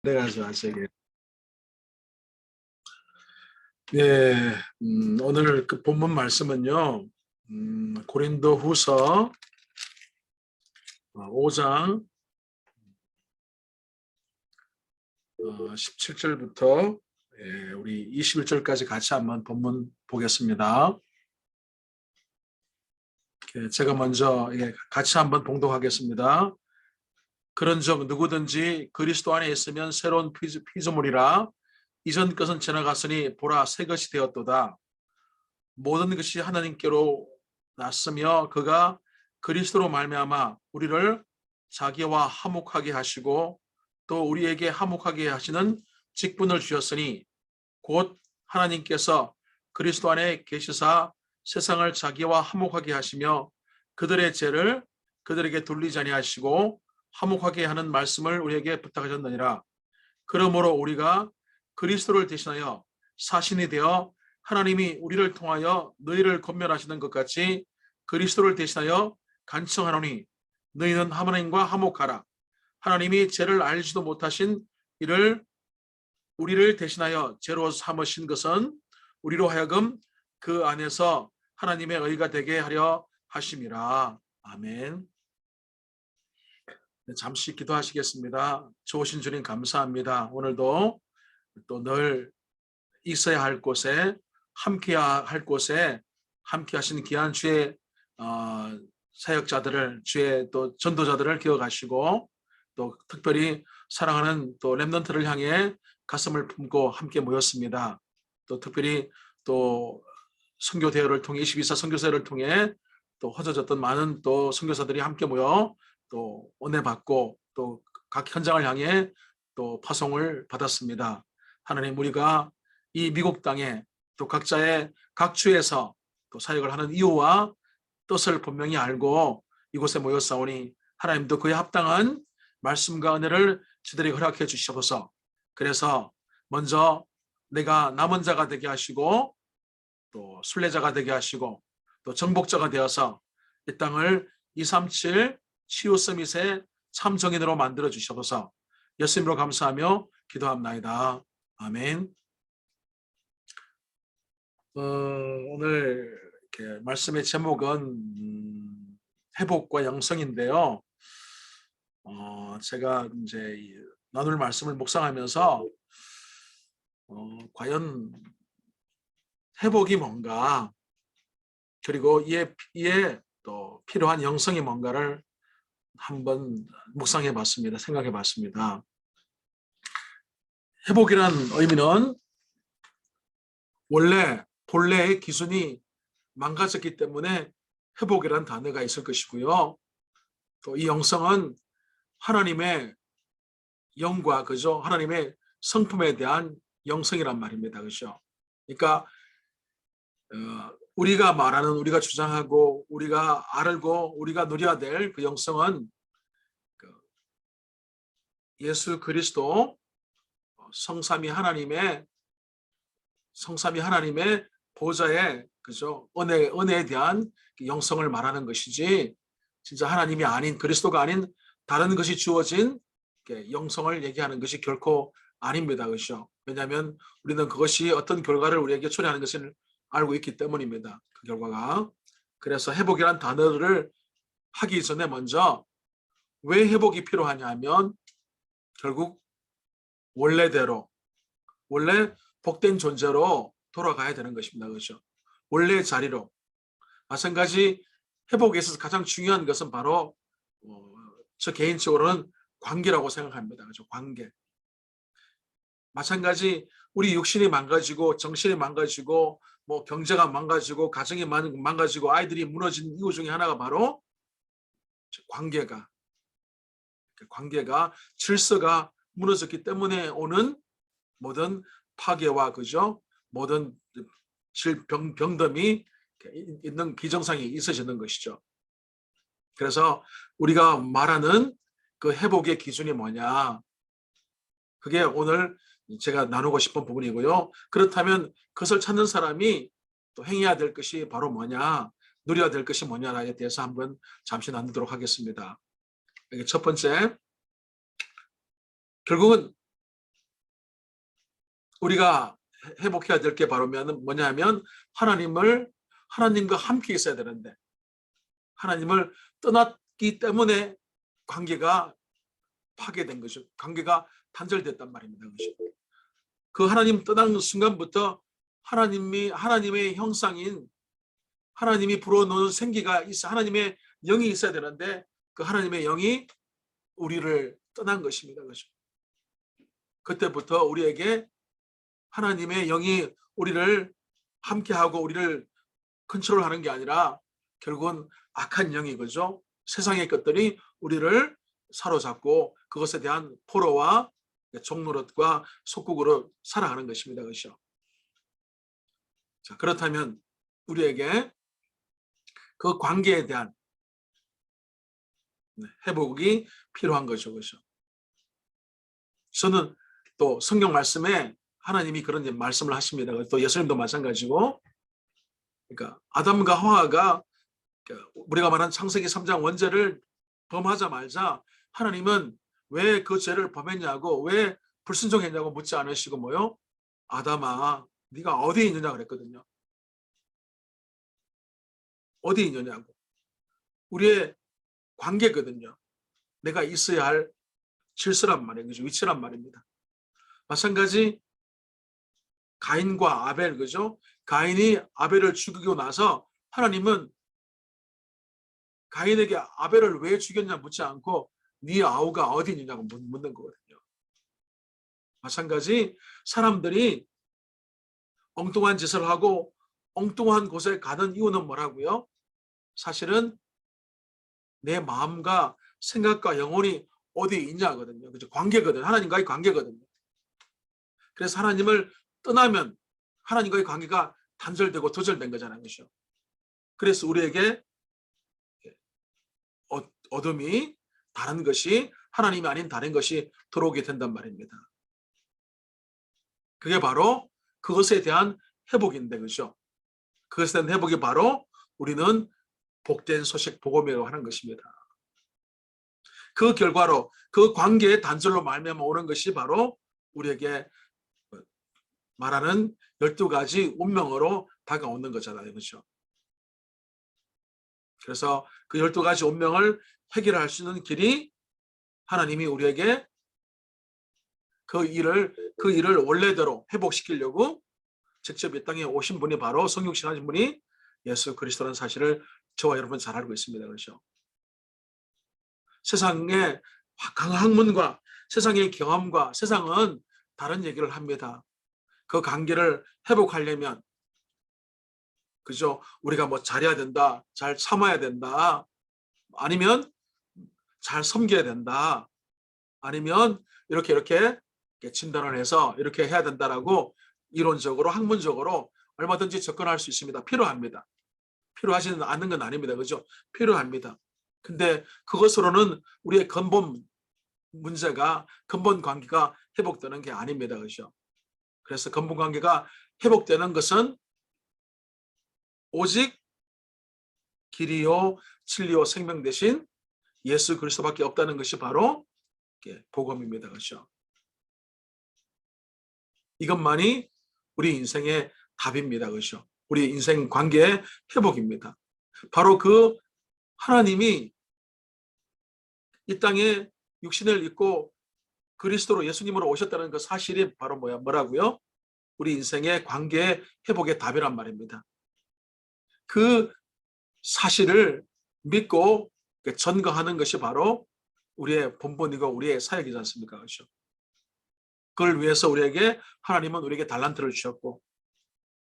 내가서 하시게. 예, 오늘 그 본문 말씀은요, 고린도후서 5장 17절부터 우리 21절까지 같이 한번 본문 보겠습니다. 제가 먼저 같이 한번 봉독하겠습니다. 그런즉 누구든지 그리스도 안에 있으면 새로운 피조물이라 이전 것은 지나갔으니 보라 새 것이 되었도다. 모든 것이 하나님께로 났으며 그가 그리스도로 말미암아 우리를 자기와 화목하게 하시고 또 우리에게 화목하게 하시는 직분을 주셨으니 곧 하나님께서 그리스도 안에 계시사 세상을 자기와 화목하게 하시며 그들의 죄를 그들에게 돌리지 아니하시고 화목하게 하는 말씀을 우리에게 부탁하셨느니라. 그러므로 우리가 그리스도를 대신하여 사신이 되어 하나님이 우리를 통하여 너희를 권면하시는 것 같이 그리스도를 대신하여 간청하노니 너희는 하나님과 화목하라. 하나님이 죄를 알지도 못하신 이를 우리를 대신하여 죄로 삼으신 것은 우리로 하여금 그 안에서 하나님의 의가 되게 하려 하심이라. 아멘. 잠시 기도하시겠습니다. 좋으신 주님 감사합니다. 오늘도 또 늘 있어야 할 곳에 함께해야 할 곳에 함께 하신 귀한 주의 사역자들을 주의 또 전도자들을 기억하시고 또 특별히 사랑하는 또 렘넌트를 향해 가슴을 품고 함께 모였습니다. 또 특별히 또 선교 대회를 통해 22사 선교사를 통해 또 허져졌던 많은 또 선교사들이 함께 모여 또 은혜 받고 또 각 현장을 향해 또 파송을 받았습니다. 하나님, 우리가 이 미국 땅에 또 각자의 각주에서 또 사역을 하는 이유와 뜻을 분명히 알고 이곳에 모였사오니 하나님도 그에 합당한 말씀과 은혜를 저들에게 허락해 주시옵소서. 그래서 먼저 내가 남은 자가 되게 하시고 또 순례자가 되게 하시고 또 정복자가 되어서 이 땅을 237 치유 서밋의 참정인으로 만들어 주시옵소서. 예수님으로 감사하며 기도합나이다. 아멘. 오늘 이렇게 말씀의 제목은 회복과 영성인데요. 제가 이제 나눌 말씀을 묵상하면서 과연 회복이 뭔가, 그리고 이에 또 필요한 영성이 뭔가를 한번 묵상해 봤습니다. 생각해 봤습니다. 회복이란 의미는 원래 본래의 기준이 망가졌기 때문에 회복이란 단어가 있을 것이고요. 또 이 영성은 하나님의 영과 그죠? 하나님의 성품에 대한 영성이란 말입니다. 그죠? 그러니까 우리가 말하는, 우리가 주장하고 우리가 알고 우리가 누려야 될 그 영성은 예수 그리스도 성삼위 하나님의 보좌에 그죠? 은혜에 대한 영성을 말하는 것이지 진짜 하나님이 아닌, 그리스도가 아닌 다른 것이 주어진 영성을 얘기하는 것이 결코 아닙니다. 그렇죠? 왜냐하면 우리는 그것이 어떤 결과를 우리에게 초래하는 것을 알고 있기 때문입니다. 그 결과가. 그래서 회복이란 단어를 하기 전에 먼저 왜 회복이 필요하냐 하면 결국 원래대로, 원래 복된 존재로 돌아가야 되는 것입니다. 그렇죠? 원래의 자리로. 마찬가지 회복에 있어서 가장 중요한 것은 바로 저 개인적으로는 관계라고 생각합니다. 그렇죠? 관계. 마찬가지 우리 육신이 망가지고 정신이 망가지고 뭐 경제가 망가지고 가정이 망가지고 아이들이 무너진 이유 중에 하나가 바로 관계가 질서가 무너졌기 때문에 오는 모든 파괴와 그죠? 모든 병듦이 있는 비정상이 있어지는 것이죠. 그래서 우리가 말하는 그 회복의 기준이 뭐냐? 그게 오늘 제가 나누고 싶은 부분이고요. 그렇다면 그것을 찾는 사람이 또 행해야 될 것이 바로 뭐냐? 누려야 될 것이 뭐냐에 대해서 한번 잠시 나누도록 하겠습니다. 첫 번째, 결국은 우리가 회복해야 될 게 바로 뭐냐면 하나님과 함께 있어야 되는데 하나님을 떠났기 때문에 관계가 파괴된 거죠. 관계가 단절됐단 말입니다. 그 하나님 떠난 순간부터 하나님의 형상인 하나님이 불어넣은 생기가 있어 하나님의 영이 있어야 되는데 그 하나님의 영이 우리를 떠난 것입니다. 그렇죠? 그때부터 우리에게 하나님의 영이 우리를 함께하고 우리를 컨트롤하는 게 아니라 결국은 악한 영이 그죠? 세상의 것들이 우리를 사로잡고 그것에 대한 포로와 종노릇과 속국으로 살아가는 것입니다. 그렇죠? 자, 그렇다면 우리에게 그 관계에 대한 회복이 필요한 거죠. 그렇죠? 저는 또 성경 말씀에 하나님이 그런 말씀을 하십니다. 또 예수님도 마찬가지고 그러니까 아담과 하와가 우리가 말한 창세기 3장 원죄를 범하자마자 하나님은 왜 그 죄를 범했냐고 왜 불순종했냐고 묻지 않으시고 뭐요? 아담아 네가 어디에 있느냐 그랬거든요. 어디에 있느냐고. 우리의 관계거든요. 내가 있어야 할 질서란 말이에요. 그죠? 위치란 말입니다. 마찬가지 가인과 아벨 그죠? 가인이 아벨을 죽이고 나서 하나님은 가인에게 아벨을 왜 죽였냐 묻지 않고 네 아우가 어디 있느냐고 묻는 거거든요. 마찬가지 사람들이 엉뚱한 짓을 하고 엉뚱한 곳에 가는 이유는 뭐라고요? 사실은 내 마음과 생각과 영혼이 어디에 있냐거든요. 그죠? 관계거든요. 하나님과의 관계거든요. 그래서 하나님을 떠나면 하나님과의 관계가 단절되고 두절된 거잖아요. 그렇죠? 그래서 우리에게 어둠이 다른 것이 하나님이 아닌 다른 것이 들어오게 된단 말입니다. 그게 바로 그것에 대한 회복인데 그렇죠? 그것에 대한 회복이 바로 우리는 복된 소식 복음이라고 하는 것입니다. 그 결과로 그 관계의 단절로 말미암아 오는 것이 바로 우리에게 말하는 12가지 운명으로 다가오는 거잖아요. 그렇죠? 그래서 그 12가지 운명을 해결할 수 있는 길이 하나님이 우리에게 그 일을 원래대로 회복시키려고 직접 이 땅에 오신 분이 바로 성육신 하신 분이 예수 그리스도라는 사실을 저와 여러분 잘 알고 있습니다. 그렇죠? 세상의 학문과 세상의 경험과 세상은 다른 얘기를 합니다. 그 관계를 회복하려면 그죠? 우리가 뭐 잘해야 된다, 잘 참아야 된다, 아니면 잘 섬겨야 된다, 아니면 이렇게 진단을 해서 이렇게 해야 된다라고 이론적으로 학문적으로 얼마든지 접근할 수 있습니다. 필요합니다. 필요하지는 않는 건 아닙니다. 그죠? 필요합니다. 근데 그것으로는 우리의 근본 문제가 근본 관계가 회복되는 게 아닙니다. 그죠? 그래서 근본 관계가 회복되는 것은 오직 길이요 진리요 생명 대신 예수 그리스도밖에 없다는 것이 바로 복음입니다. 그렇죠? 이것만이 우리 인생의 답입니다. 그렇죠? 우리 인생 관계의 회복입니다. 바로 그 하나님이 이 땅에 육신을 입고 그리스도로 예수님으로 오셨다는 그 사실이 바로 뭐라고요? 우리 인생의 관계의 회복의 답이란 말입니다. 그 사실을 믿고 전거하는 것이 바로 우리의 본분이고 우리의 사역이지 않습니까? 그렇죠? 그걸 위해서 하나님은 우리에게 달란트를 주셨고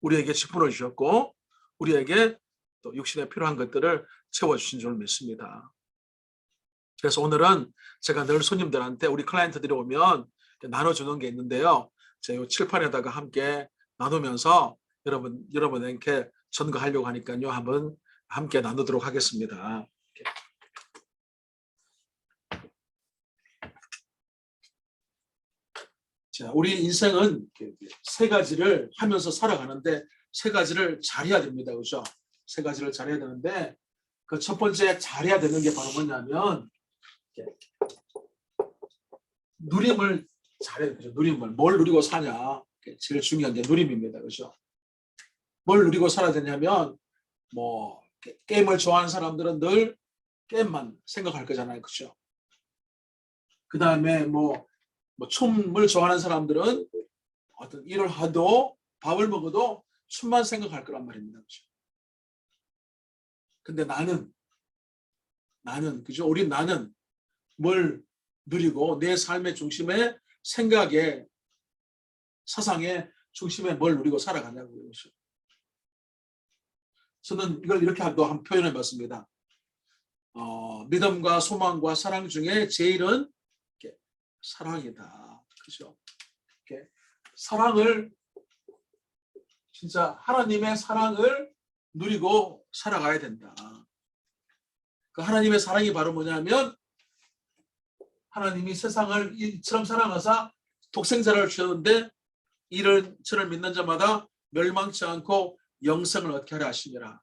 우리에게 직분을 주셨고 우리에게 또 육신에 필요한 것들을 채워주신 줄 믿습니다. 그래서 오늘은 제가 늘 손님들한테 우리 클라이언트들이 오면 나눠주는 게 있는데요. 제가 칠판에다가 함께 나누면서 여러분에게 전거하려고 하니까요. 한번 함께 나누도록 하겠습니다. 자, 우리 인생은 세 가지를 하면서 살아가는데 세 가지를 잘해야 됩니다. 그렇죠? 세 가지를 잘해야 되는데 그 첫 번째 잘해야 되는 게 바로 뭐냐면 누림을 잘해야 되죠. 누림을. 뭘 누리고 사냐. 제일 중요한 게 누림입니다. 그죠? 뭘 누리고 살아야 되냐면 뭐 게임을 좋아하는 사람들은 늘 게임만 생각할 거잖아요. 그죠? 그 다음에 뭐 춤을 좋아하는 사람들은 어떤 일을 하도 밥을 먹어도 춤만 생각할 거란 말입니다. 그죠? 근데 나는 그죠? 우리 나는 뭘 누리고 내 삶의 중심에 생각에 사상의 중심에 뭘 누리고 살아가냐고요. 그죠? 저는 이걸 이렇게 한번 표현해 봤습니다. 믿음과 소망과 사랑 중에 제일은 사랑이다. 그죠? 사랑을 진짜 하나님의 사랑을 누리고 살아가야 된다. 그 하나님의 사랑이 바로 뭐냐면 하나님이 세상을 이처럼 사랑하사 독생자를 주셨는데 이를 저를 믿는 자마다 멸망치 않고 영생을 얻게 하려 하시니라.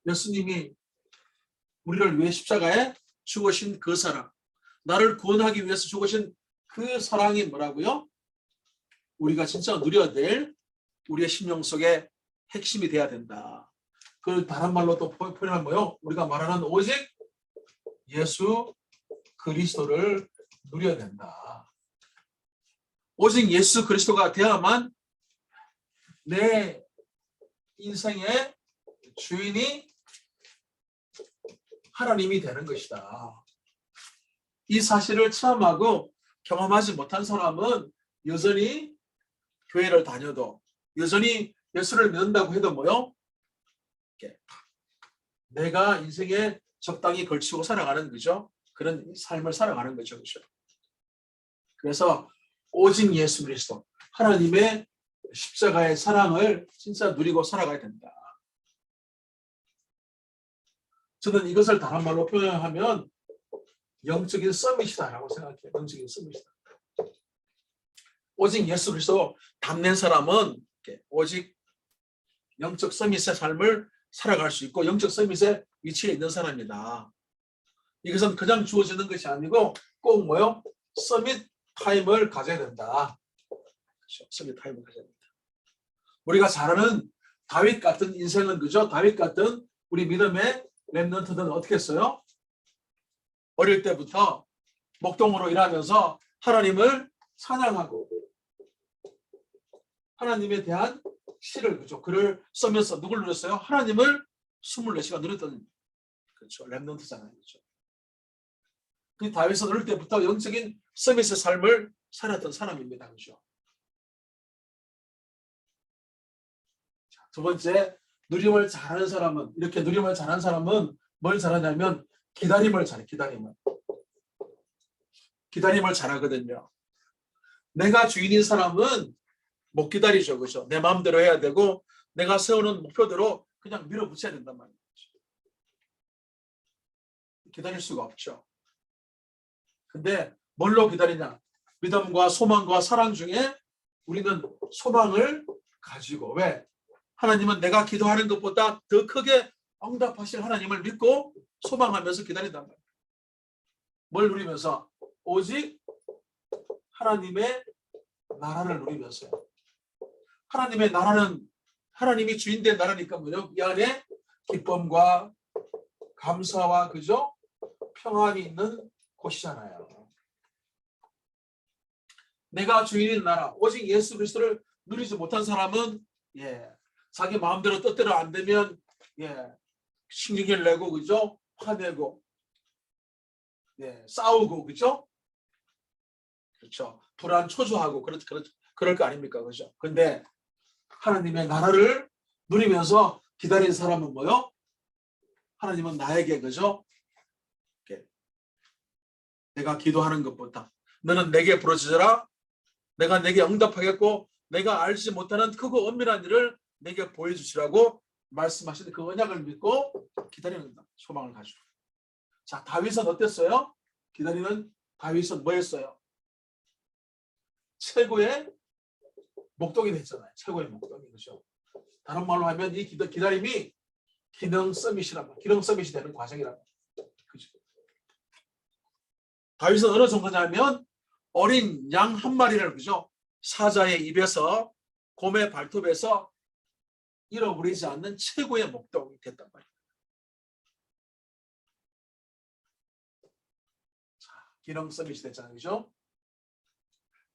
예수님이 우리를 위해 십자가에 죽으신 그 사랑, 나를 구원하기 위해서 죽으신 그 사랑이 뭐라고요? 우리가 진짜 누려야 될 우리의 심령 속에 핵심이 돼야 된다. 그 다른 말로 또 표현하면 뭐요? 우리가 말하는 오직 예수 그리스도를 누려야 된다. 오직 예수 그리스도가 되어야만 내 인생의 주인이 하나님이 되는 것이다. 이 사실을 체험하고 경험하지 못한 사람은 여전히 교회를 다녀도 여전히 예수를 믿는다고 해도 뭐요? 내가 인생에 적당히 걸치고 살아가는 거죠. 그런 삶을 살아가는 거죠. 그렇죠? 그래서 오직 예수 그리스도 하나님의 십자가의 사랑을 진짜 누리고 살아가야 된다. 저는 이것을 다른 말로 표현하면 영적인 서밋이다라고 생각해요. 영적인 서밋이다. 오직 예수 그리스도 담는 사람은 오직 영적 서밋의 삶을 살아갈 수 있고 영적 서밋의 위치에 있는 사람이다. 이것은 그냥 주어지는 것이 아니고 꼭 뭐요? 서밋 타임을 가져야 된다. 그렇죠? 서밋 타임을 가져야 된다. 우리가 잘 아는 다윗 같은 인생은 그죠? 다윗 같은 우리 믿음의 렘넌트들은 어떻게 했어요? 어릴 때부터 목동으로 일하면서 하나님을 찬양하고 하나님에 대한 시를 그죠? 글을 쓰면서 누굴 누렸어요? 하나님을 24시간 누렸던 그렇죠. 렘넌트잖아요. 그렇죠. 그 다윗은 어릴 때부터 영적인 서밋의 삶을 살았던 사람입니다. 그렇죠. 두 번째, 누림을 잘하는 사람은 이렇게 누림을 잘하는 사람은 뭘 잘하냐면 기다림을 잘해. 기다림을 잘하거든요. 내가 주인인 사람은 못 기다리죠. 그렇죠? 내 마음대로 해야 되고 내가 세우는 목표대로 그냥 밀어붙여야 된단 말이죠. 기다릴 수가 없죠. 근데 뭘로 기다리냐? 믿음과 소망과 사랑 중에 우리는 소망을 가지고 왜? 하나님은 내가 기도하는 것보다 더 크게 응답하실 하나님을 믿고 소망하면서 기다린단 말이에요. 뭘 누리면서? 오직 하나님의 나라를 누리면서요. 하나님의 나라는 하나님이 주인된 나라니까 뭐죠? 이 안에 기쁨과 감사와 그죠? 평안이 있는 곳이잖아요. 내가 주인인 나라, 오직 예수 그리스도를 누리지 못한 사람은 자기 마음대로 뜻대로 안 되면 신경을 내고 그죠? 화내고 싸우고 그죠? 그렇죠. 불안 초조하고 그럴 거 아닙니까? 그죠? 근데 하나님의 나라를 누리면서 기다린 사람은 뭐요? 하나님은 나에게 그죠? 내가 기도하는 것보다 너는 내게 부르짖어라. 내가 내게 응답하겠고 내가 알지 못하는 크고 엄밀한 일을 내게 보여주시라고 말씀하시는 그 언약을 믿고 기다리는 소망을 가지고. 자, 다윗은 어땠어요? 기다리는 다윗은 뭐 했어요? 최고의 목동이 됐잖아요. 최고의 목동이. 그렇죠? 다른 말로 하면 이 기다림이 기능 서밋이란 기능 서밋이 되는 과정이란 그렇죠? 다윗은 어느 정도냐면 어린 양 한 마리를 그죠? 사자의 입에서 곰의 발톱에서 잃어버리지 않는 최고의 목동이 됐단 말이에요. 기능 서밋이 됐잖아요. 그죠?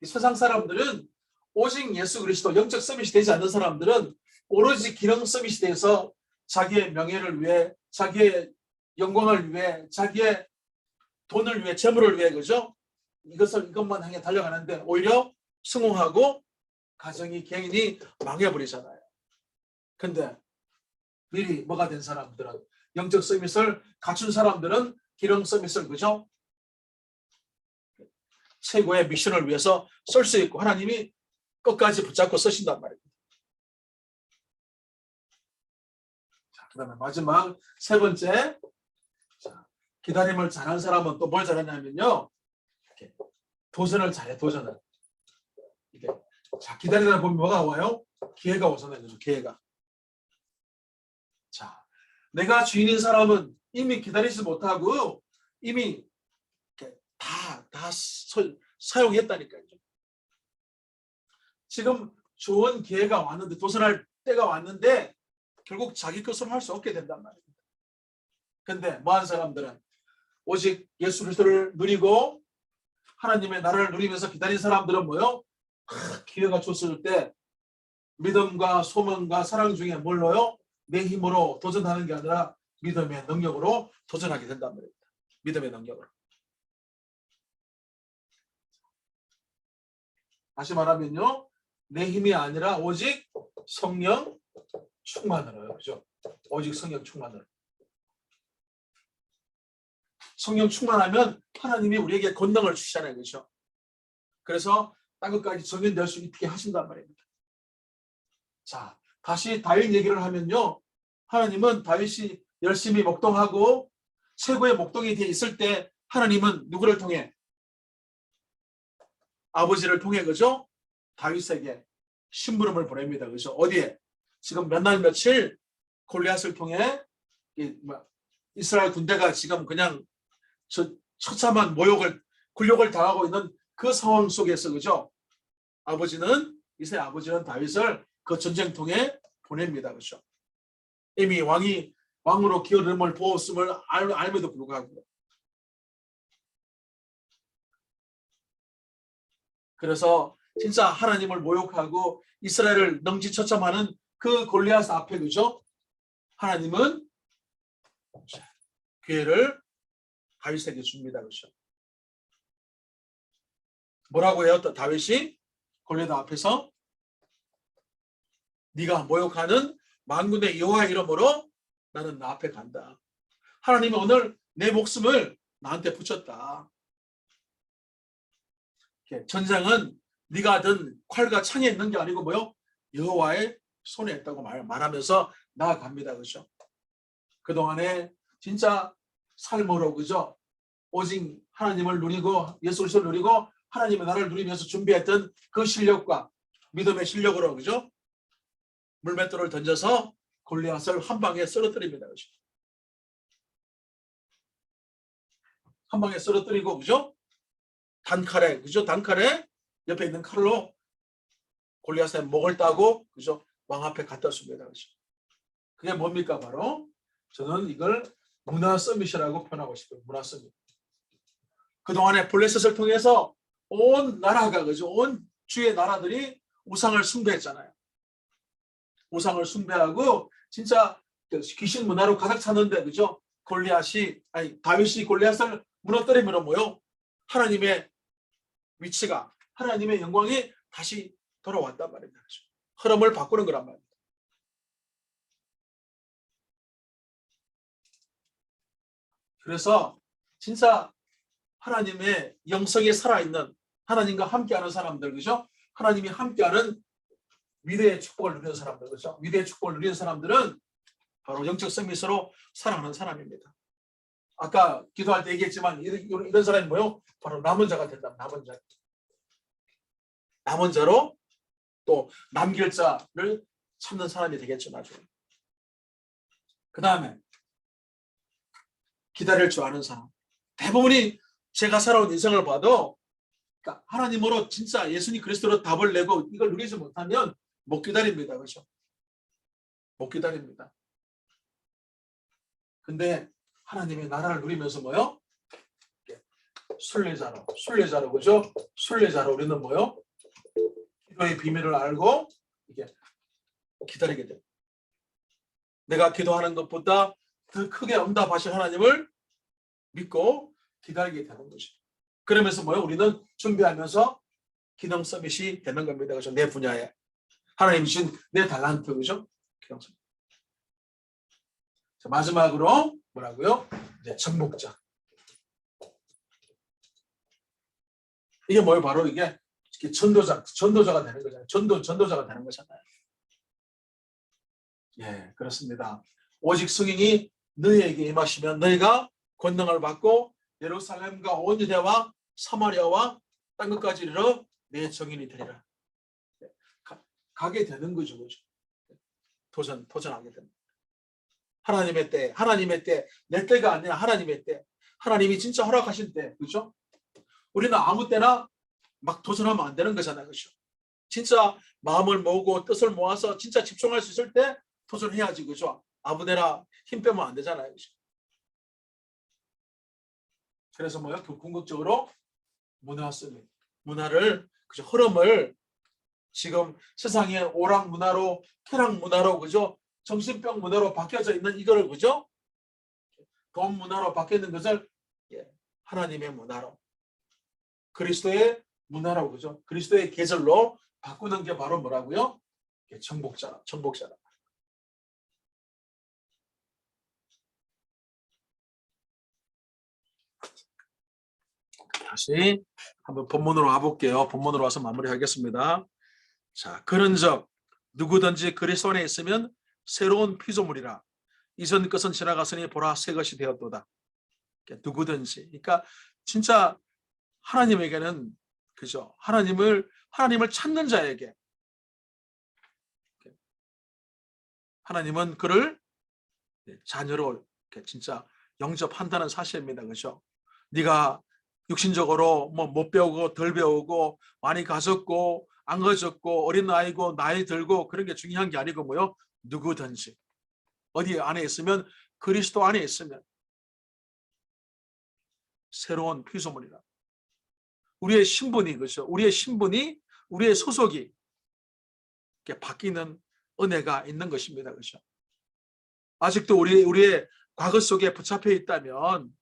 이 세상 사람들은 오직 예수 그리스도 영적 서밋이 되지 않는 사람들은 오로지 기능 서밋이 돼서 자기의 명예를 위해, 자기의 영광을 위해, 자기의 돈을 위해, 재물을 위해, 그죠? 이것만 향해 달려가는데 오히려 승용하고 가정이, 개인이 망해버리잖아요. 근데 미리 뭐가 된 사람들은, 영적 서밋을 갖춘 사람들은 기능 서밋을, 그죠? 최고의 미션을 위해서 쓸 수 있고 하나님이 끝까지 붙잡고 쓰신단 말입니다. 자, 그 다음에 마지막 세 번째, 자, 기다림을 잘한 사람은 또 뭘 잘하냐면요, 이렇게 도전을 잘해. 도전을 이게, 자, 기다리다 보면 뭐가 와요? 기회가 오잖아요. 그죠? 기회가. 자, 내가 주인인 사람은 이미 기다리지 못하고 이미 다 사용했다니까요. 지금 좋은 기회가 왔는데, 도전할 때가 왔는데 결국 자기 것으로 할 수 없게 된단 말입니다. 근데 뭐한 사람들은 오직 예수 그리스도를 누리고 하나님의 나라를 누리면서 기다린 사람들은 뭐요? 기회가 줬을 때 믿음과 소망과 사랑 중에 뭘로요? 내 힘으로 도전하는 게 아니라 믿음의 능력으로 도전하게 된단 말입니다. 믿음의 능력으로. 다시 말하면요, 내 힘이 아니라 오직 성령 충만으로요. 그죠? 오직 성령 충만으로. 성령 충만하면 하나님이 우리에게 권능을 주시잖아요. 그죠? 그래서 땅끝까지 정연될 수 있게 하신단 말입니다. 자, 다시 다윗 얘기를 하면요, 하나님은 다윗이 열심히 목동하고 최고의 목동이 되어 있을 때 하나님은 누구를 통해? 아버지를 통해, 그죠? 다윗에게 심부름을 보냅니다. 그죠? 어디에? 지금 몇 날 며칠 골리앗을 통해 이스라엘 군대가 지금 그냥 처참한 굴욕을 당하고 있는 그 상황 속에서, 그죠? 이스라엘 아버지는 다윗을 그 전쟁통에 보냅니다. 그죠? 이미 왕으로 기어름을 부었음을 알면도 불구하고. 그래서 진짜 하나님을 모욕하고 이스라엘을 능지처참하는 그 골리앗 앞에, 그죠? 하나님은 기회를 다윗에게 줍니다. 그죠? 뭐라고 해요? 다윗이 골리앗 앞에서 네가 모욕하는 만군의 여호와의 이름으로 나는 나 앞에 간다. 하나님은 오늘 내 목숨을 나한테 붙였다. 전쟁은 네가 든 칼과 창에 있는 게 아니고 뭐요? 여호와의 손에 있다고 말하면서 나아갑니다. 그렇죠? 그동안에 진짜 삶으로, 그죠? 오직 하나님을 누리고 예수 그리스도를 누리고 하나님의 나라를 누리면서 준비했던 그 실력과 믿음의 실력으로, 그죠? 물맷돌을 던져서 골리앗을 한 방에 쓰러뜨립니다. 그죠? 한 방에 쓰러뜨리고, 그죠? 단칼에, 그죠? 단칼에 옆에 있는 칼로 골리앗의 목을 따고, 그죠? 왕 앞에 갖다 줍니다. 그죠? 그게 뭡니까? 바로 저는 이걸 문화 서밋이라고 표현하고 싶어요. 문화 서밋. 그동안에 블레셋을 통해서 온 나라가, 그죠? 온 주의 나라들이 우상을 숭배했잖아요. 우상을 숭배하고 진짜 귀신 문화로 가득 찼는데, 그죠? 다윗이 골리앗을 무너뜨리면 뭐요? 하나님의 위치가, 하나님의 영광이 다시 돌아왔단 말입니다. 그죠? 흐름을 바꾸는 거란 말입니다. 그래서 진짜 하나님의 영성이 살아있는, 하나님과 함께하는 사람들, 그죠? 하나님이 함께하는 위대의 축복을 누리는 사람들, 그죠? 위대의 축복을 누리는 사람들은 바로 영적 서밋으로 살아가는 사람입니다. 아까 기도할 때 얘기했지만 이런 사람이 뭐요? 바로 남은 자가 된다. 남은 자로 또 남길 자를 찾는 사람이 되겠죠, 나중에. 그 다음에 기다릴 줄 아는 사람. 대부분이 제가 살아온 인생을 봐도 그러니까 하나님으로 진짜 예수님 그리스도로 답을 내고 이걸 누리지 못하면 못 기다립니다. 그렇죠? 못 기다립니다. 근데 하나님의 나라를 누리면서 뭐요? 순례자로 그죠? 순례자로 우리는 뭐요? 기도의 비밀을 알고 이게 기다리게 됩니다. 내가 기도하는 것보다 더 크게 응답하실 하나님을 믿고 기다리게 되는 거죠. 그러면서 뭐요? 우리는 준비하면서 기능 서밋이 되는 겁니다. 그죠? 내 분야에 하나님 주신 내 달란트 그죠? 기능 서밋. 자, 마지막으로 뭐라고요? 이제 정복자. 이게 뭐예요? 바로 이게 전도자가 되는 거잖아요. 전도자가 되는 거잖아요. 예, 그렇습니다. 오직 성령이 너희에게 임하시면 너희가 권능을 받고 예루살렘과 온 유대와 사마리아와 땅 끝까지 이르러 내 증인이 되리라. 가게 되는 거죠, 그죠? 도전하게 됩니다. 하나님의 때, 내 때가 아니라 하나님의 때, 하나님이 진짜 허락하신 때, 그죠? 우리는 아무 때나 막 도전하면 안 되는 거잖아요, 그죠? 진짜 마음을 모으고 뜻을 모아서 진짜 집중할 수 있을 때 도전해야지, 그죠? 아무데나 힘 빼면 안 되잖아요, 그죠? 그래서 뭐요? 궁극적으로 문화를, 그죠? 흐름을 지금 세상에 오락 문화로, 쾌락 문화로, 그죠? 정신병 문화로 바뀌어져 있는 이거를, 그죠? 돈 문화로 바뀌어 있는 것을 하나님의 문화로, 그리스도의 문화로, 그죠? 그리스도의 계절로 바꾸는 게 바로 뭐라고요? 정복자라. 다시 한번 본문으로 와볼게요. 본문으로 와서 마무리하겠습니다. 자, 그런즉 누구든지 그리스도 안에 있으면 새로운 피조물이라. 이전 것은 지나갔으니 보라 새 것이 되었도다. 누구든지. 그러니까 진짜 하나님에게는 그죠? 하나님을 찾는 자에게 하나님은 그를 자녀로 진짜 영접한다는 사실입니다. 그죠? 네가 육신적으로 뭐 못 배우고 덜 배우고 많이 가졌고 안 가졌고 어린 아이고 나이 들고 그런 게 중요한 게 아니고 뭐요? 누구든지 어디 안에 있으면 그리스도 안에 있으면 새로운 피조물이라. 우리의 신분이 그죠? 우리의 소속이 바뀌는 은혜가 있는 것입니다. 그죠? 아직도 우리의 과거 속에 붙잡혀 있다면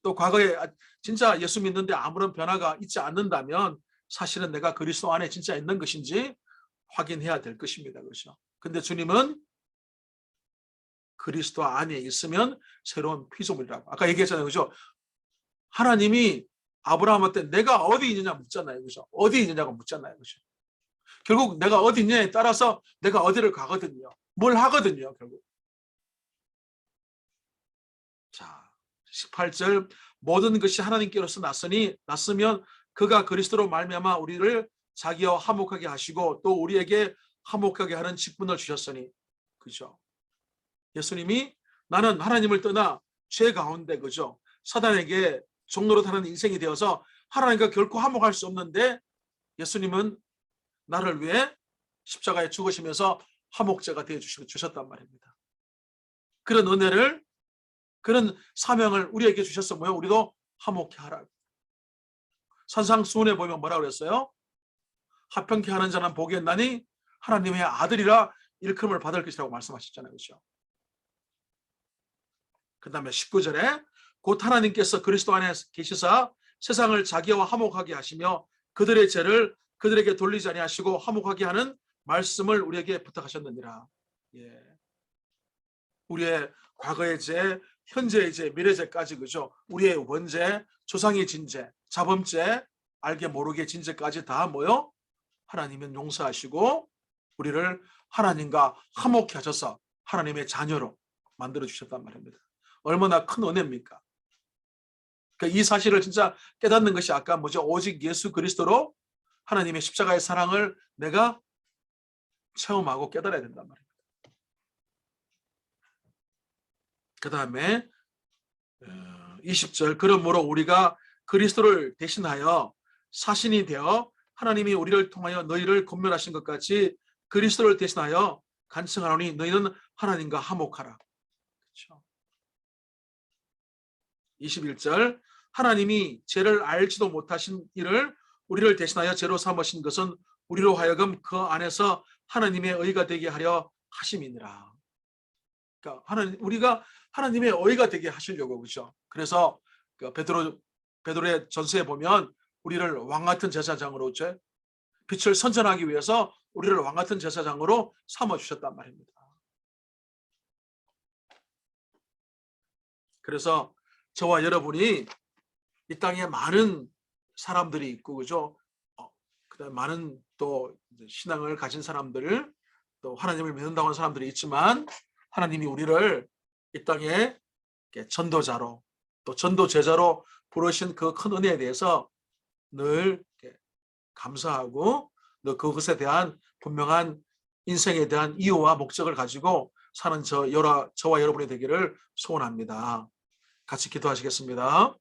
또 과거에 진짜 예수 믿는데 아무런 변화가 있지 않는다면 사실은 내가 그리스도 안에 진짜 있는 것인지 확인해야 될 것입니다. 그렇죠? 근데 주님은 그리스도 안에 있으면 새로운 피조물이라고. 아까 얘기했잖아요. 그죠? 하나님이 아브라함한테 내가 어디 있느냐 묻잖아요. 그죠? 어디 있느냐고 묻잖아요. 그죠? 결국 내가 어디 있느냐에 따라서 내가 어디를 가거든요. 뭘 하거든요. 결국. 자, 18절 모든 것이 하나님께로서 났으면 그가 그리스도로 말미암아 우리를 자기와 화목하게 하시고 또 우리에게 화목하게 하는 직분을 주셨으니. 그죠? 예수님이 나는 하나님을 떠나 죄 가운데 그죠? 사단에게 종로로 타는 인생이 되어서 하나님과 결코 화목할 수 없는데 예수님은 나를 위해 십자가에 죽으시면서 화목제가 되어 주셨단 말입니다. 그런 은혜를 그런 사명을 우리에게 주셨어 뭐요? 우리도 화목케 하라. 산상수훈에 보면 뭐라고 그랬어요? 화평케 하는 자는 복이 있나니 하나님의 아들이라 일컬음을 받을 것이라고 말씀하셨잖아요. 그렇죠? 그 다음에 19절에 곧 하나님께서 그리스도 안에 계시사 세상을 자기와 화목하게 하시며 그들의 죄를 그들에게 돌리지 아니하시고 화목하게 하는 말씀을 우리에게 부탁하셨느니라. 예. 우리의 과거의 죄, 현재의 죄, 미래의 죄까지 그죠? 우리의 원죄, 조상의 진죄, 자범죄, 알게 모르게 진죄까지 다 뭐요? 하나님은 용서하시고 우리를 하나님과 화목케 하셔서 하나님의 자녀로 만들어 주셨단 말입니다. 얼마나 큰 은혜입니까? 그러니까 이 사실을 진짜 깨닫는 것이 아까 뭐죠? 오직 예수 그리스도로 하나님의 십자가의 사랑을 내가 체험하고 깨달아야 된단 말입니다. 그 다음에 20절 그러므로 우리가 그리스도를 대신하여 사신이 되어 하나님이 우리를 통하여 너희를 권면하신 것 같이 그리스도를 대신하여 간청하노니 너희는 하나님과 화목하라. 그렇죠? 21절 하나님이 죄를 알지도 못하신 이를 우리를 대신하여 죄로 삼으신 것은 우리로 하여금 그 안에서 하나님의 의가 되게 하려 하심이니라. 그러니까 우리가 하나님의 의가 되게 하시려고, 그렇죠? 그래서 그 베드로의 전서에 보면 우리를 왕 같은 제사장으로 빛을 선전하기 위해서 우리를 왕 같은 제사장으로 삼아 주셨단 말입니다. 그래서 저와 여러분이 이 땅에 많은 사람들이 있고, 그죠? 그다음 많은 또 신앙을 가진 사람들, 또 하나님을 믿는다고 하는 사람들이 있지만 하나님이 우리를 이 땅에 전도자로 또 전도 제자로 부르신 그 큰 은혜에 대해서 늘 감사하고 늘 그것에 대한 분명한 인생에 대한 이유와 목적을 가지고 사는 저와 여러분이 되기를 소원합니다. 같이 기도하시겠습니다.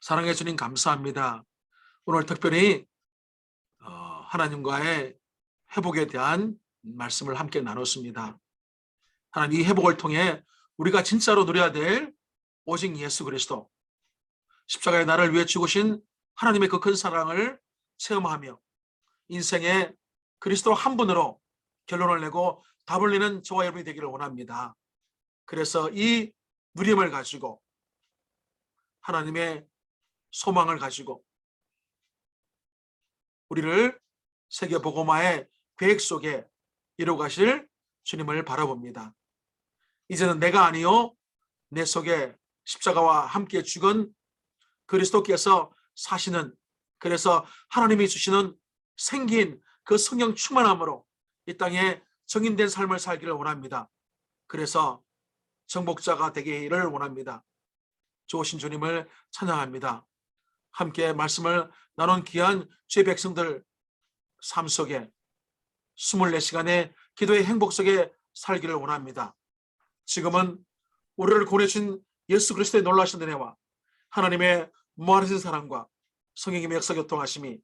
사랑해 주님 감사합니다. 오늘 특별히 하나님과의 회복에 대한 말씀을 함께 나눴습니다. 하나님, 이 회복을 통해 우리가 진짜로 누려야 될 오직 예수 그리스도, 십자가에 나를 위해 죽으신 하나님의 그 큰 사랑을 체험하며 인생의 그리스도 한 분으로 결론을 내고 답을 내는 저와 여러분이 되기를 원합니다. 그래서 이 누림을 가지고 하나님의 소망을 가지고 우리를 세계 복음화의 계획 속에 이루어가실 주님을 바라봅니다. 이제는 내가 아니요 내 속에 십자가와 함께 죽은 그리스도께서 사시는, 그래서 하나님이 주시는 생긴 그 성령 충만함으로 이 땅에 정인된 삶을 살기를 원합니다. 그래서 정복자가 되기를 원합니다. 좋으신 주님을 찬양합니다. 함께 말씀을 나눈 귀한 주의 백성들 삶 속에 24시간의 기도의 행복 속에 살기를 원합니다. 지금은 우리를 구원해주신 예수 그리스도의 놀라신 은혜와 하나님의 무한하신 사랑과 성령님의 역사 교통하심이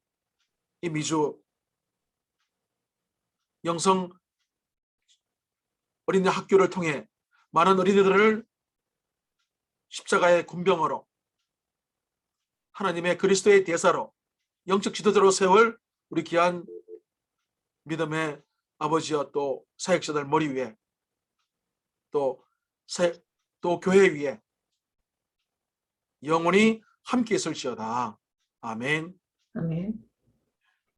이 미주 영성 어린이 학교를 통해 많은 어린이들을 십자가의 군병으로 하나님의 그리스도의 대사로 영적 지도자로 세울 우리 귀한 믿음의 아버지와 또 사역자들 머리 위에 또 교회 위에 영원히 함께 있을지어다. 아멘. 아멘.